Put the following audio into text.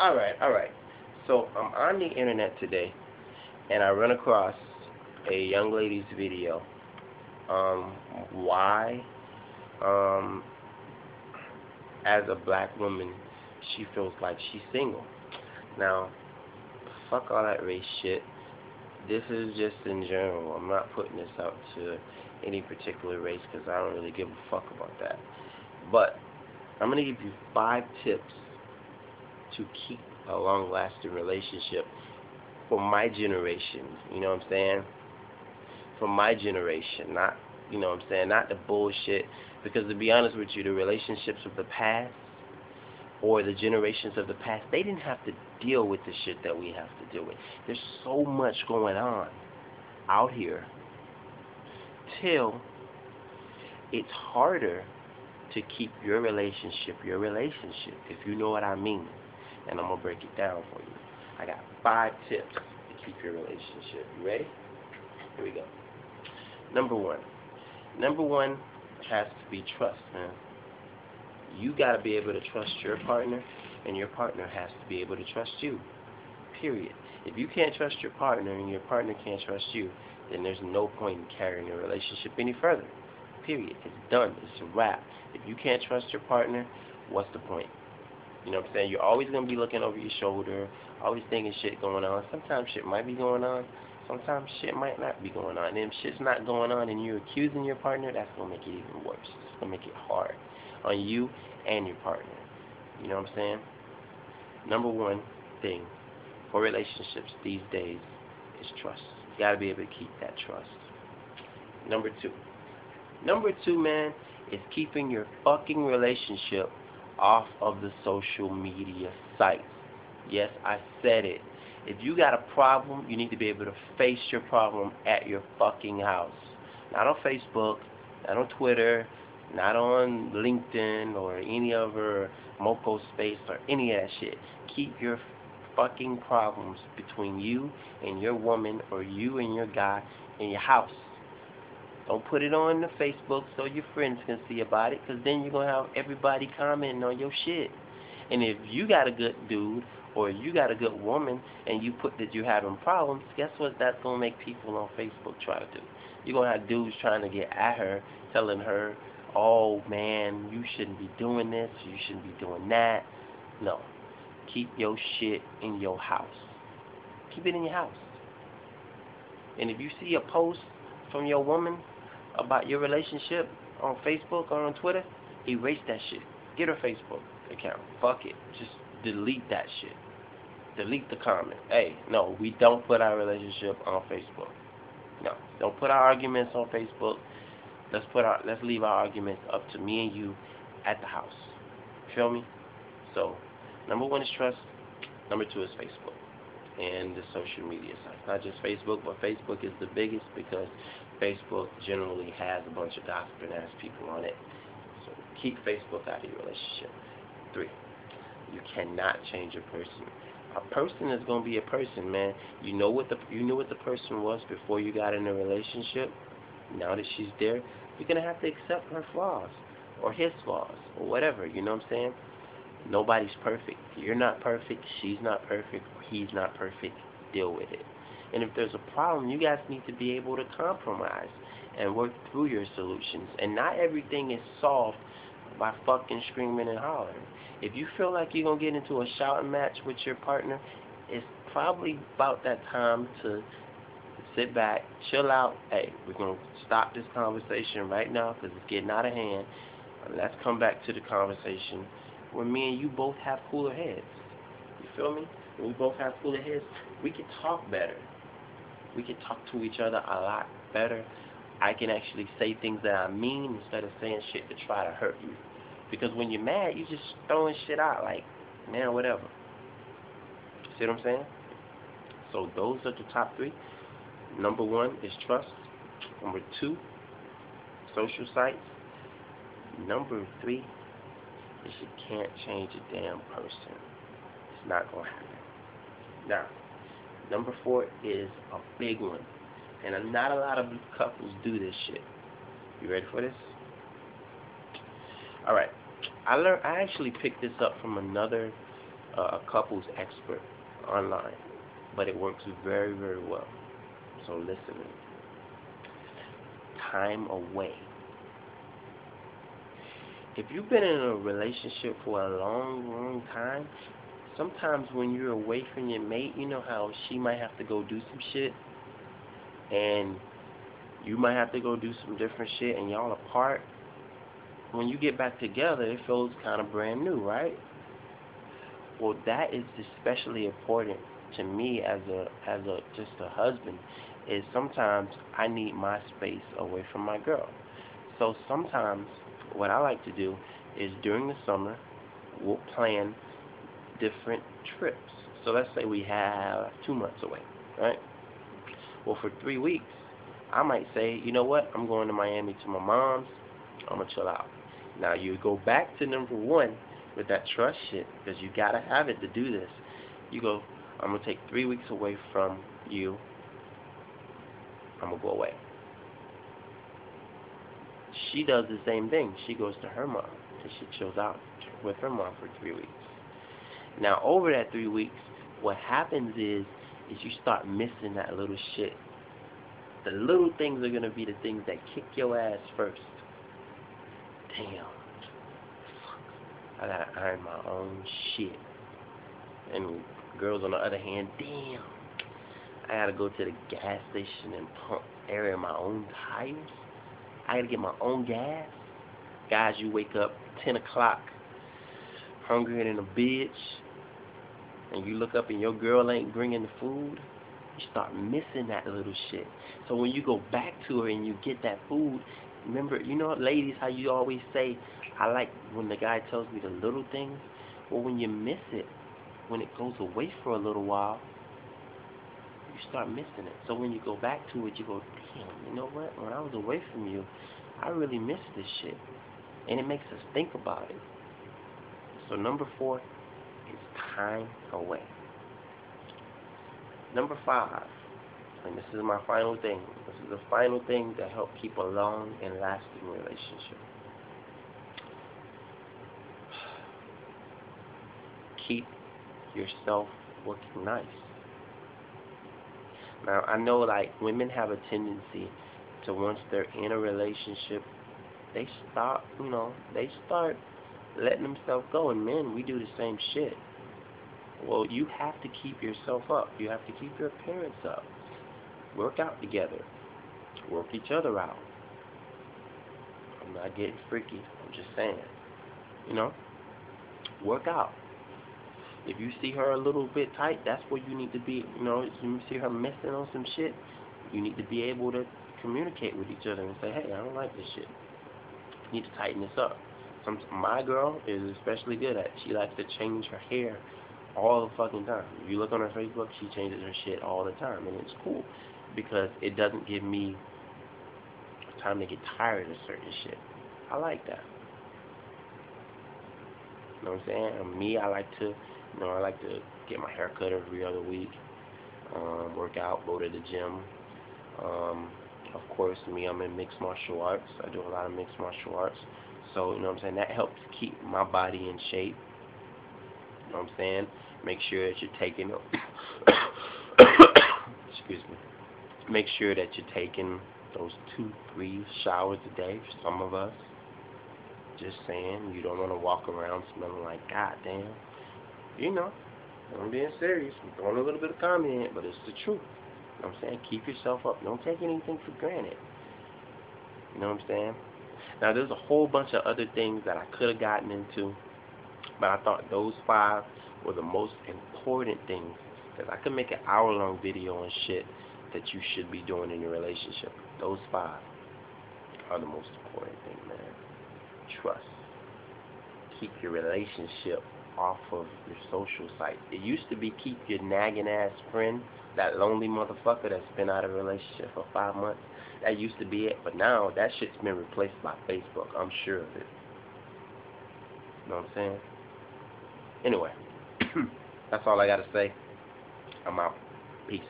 Alright. So I'm on the internet today and I run across a young lady's video. Um, why, um, as a black woman, she feels like she's single. Now, fuck all that race shit. This is just in general. I'm not putting this out to any particular race because I don't really give a fuck about that. But I'm gonna give you 5 tips to keep a long-lasting relationship for my generation. You know what I'm saying? For my generation, not you know what I'm saying, not the bullshit. Because to be honest with you, the relationships of the past or the generations of the past, they didn't have to deal with the shit that we have to deal with. There's so much going on out here till it's harder to keep your relationship, if you know what I mean. And I'm gonna break it down for you. I got 5 tips to keep your relationship. You ready? Here we go. Number one. Number one has to be trust, man. You gotta be able to trust your partner, and your partner has to be able to trust you. Period. If you can't trust your partner and your partner can't trust you, then there's no point in carrying a relationship any further. Period. It's done. It's a wrap. If you can't trust your partner, what's the point? You know what I'm saying? You're always gonna be looking over your shoulder, always thinking shit going on. Sometimes shit might be going on, sometimes shit might not be going on. And if shit's not going on and you're accusing your partner, that's gonna make it even worse. It's gonna make it hard on you and your partner. You know what I'm saying? Number one thing for relationships these days is trust. You gotta be able to keep that trust. Number two. Number two, man, is keeping your fucking relationship off of the social media sites. Yes, I said it. If you got a problem, you need to be able to face your problem at your fucking house. Not on Facebook, not on Twitter, not on LinkedIn or any other Moco space or any of that shit. Keep your fucking problems between you and your woman or you and your guy in your house. Don't put it on the Facebook so your friends can see about it, because then you're going to have everybody commenting on your shit. And if you got a good dude or you got a good woman and you put that you're having problems, guess what that's going to make people on Facebook try to do? You're going to have dudes trying to get at her, telling her, oh man, you shouldn't be doing this, you shouldn't be doing that. No. Keep your shit in your house. Keep it in your house. And if you see a post from your woman about your relationship on Facebook or on Twitter, erase that shit. Get her Facebook account. Fuck it. Just delete that shit. Delete the comment. Hey, no, we don't put our relationship on Facebook. No, don't put our arguments on Facebook. Let's leave our arguments up to me and you at the house. Feel me? So, number one is trust. Number two is Facebook and the social media sites. Not just Facebook, but Facebook is the biggest because Facebook generally has a bunch of gossiping ass people on it. So keep Facebook out of your relationship. 3, you cannot change a person. A person is gonna be a person, man. You knew what the person was before you got in a relationship. Now that she's there, you're gonna have to accept her flaws or his flaws or whatever. You know what I'm saying? Nobody's perfect. You're not perfect. She's not perfect. He's not perfect. Deal with it. And if there's a problem, you guys need to be able to compromise and work through your solutions. And not everything is solved by fucking screaming and hollering. If you feel like you're going to get into a shouting match with your partner, it's probably about that time to sit back, chill out. Hey, we're going to stop this conversation right now because it's getting out of hand. Let's come back to the conversation where me and you both have cooler heads. You feel me? When we both have cooler heads, we can talk better. We can talk to each other a lot better. I can actually say things that I mean instead of saying shit to try to hurt you. Because when you're mad, you just throwing shit out like, man, whatever. See what I'm saying? So those are the top 3. Number 1 is trust. Number 2, social sites. Number 3 is you can't change a damn person. It's not going to happen. Now, number 4 is a big one. And not a lot of couples do this shit. You ready for this? Alright. I actually picked this up from another a couples expert online, but it works very, very well. So listen, time away. If you've been in a relationship for a long, long time, sometimes when you're away from your mate, you know how she might have to go do some shit, and you might have to go do some different shit, and y'all apart. When you get back together, it feels kind of brand new, right? Well, that is especially important to me as a just a husband. Is sometimes I need my space away from my girl. So sometimes what I like to do is during the summer we'll plan different trips. So let's say we have 2 months away, right? Well, for 3 weeks, I might say, you know what? I'm going to Miami to my mom's. I'm gonna chill out. Now you go back to number one with that trust shit because you gotta have it to do this. You go, I'm gonna take 3 weeks away from you. I'm gonna go away. She does the same thing. She goes to her mom and she chills out with her mom for 3 weeks. Now over that 3 weeks, what happens is you start missing that little shit. The little things are gonna be the things that kick your ass first. Damn, I gotta iron my own shit. And girls on the other hand, damn, I gotta go to the gas station and pump air in my own tires. I gotta get my own gas. Guys, you wake up 10 o'clock, hungrier than a bitch, and you look up and your girl ain't bringing the food. You start missing that little shit. So when you go back to her and you get that food, remember, you know, ladies, how you always say, I like when the guy tells me the little things. Well, when you miss it, when it goes away for a little while, you start missing it. So when you go back to it, you go, damn, you know what? When I was away from you, I really missed this shit. And it makes us think about it. So number 4 is time away. Number 5, and this is my final thing. This is the final thing that helps keep a long and lasting relationship. Keep yourself looking nice. Now, I know like women have a tendency to once they're in a relationship, they start letting themselves go. And men, we do the same shit. Well, you have to keep yourself up. You have to keep your appearance up. Work out together. Work each other out. I'm not getting freaky. I'm just saying. You know, work out. If you see her a little bit tight, that's where you need to be. You know, if you see her messing on some shit, you need to be able to communicate with each other and say, hey, I don't like this shit. You need to tighten this up. My girl is especially good at it. She likes to change her hair all the fucking time. If you look on her Facebook, she changes her shit all the time, and it's cool because it doesn't give me time to get tired of certain shit. I like that. You know what I'm saying? And me, I like to get my hair cut every other week, work out, go to the gym. Of course, me, I'm in mixed martial arts. I do a lot of mixed martial arts. So, you know what I'm saying? That helps keep my body in shape. You know what I'm saying? Make sure that you're taking excuse me. Make sure that you're taking those 2-3 showers a day for some of us. Just saying, you don't want to walk around smelling like goddamn. You know, I'm being serious. I'm throwing a little bit of comedy in it, but it's the truth. You know what I'm saying? Keep yourself up. Don't take anything for granted. You know what I'm saying? Now, there's a whole bunch of other things that I could have gotten into, but I thought those 5 were the most important things, because I could make an hour-long video on shit that you should be doing in your relationship. Those 5 are the most important thing, man. Trust. Keep your relationship off of your social site. It used to be keep your nagging ass friend, that lonely motherfucker that's been out of a relationship for 5 months. That used to be it, but now that shit's been replaced by Facebook. I'm sure of it. You know what I'm saying? Anyway, that's all I gotta say. I'm out. Peace.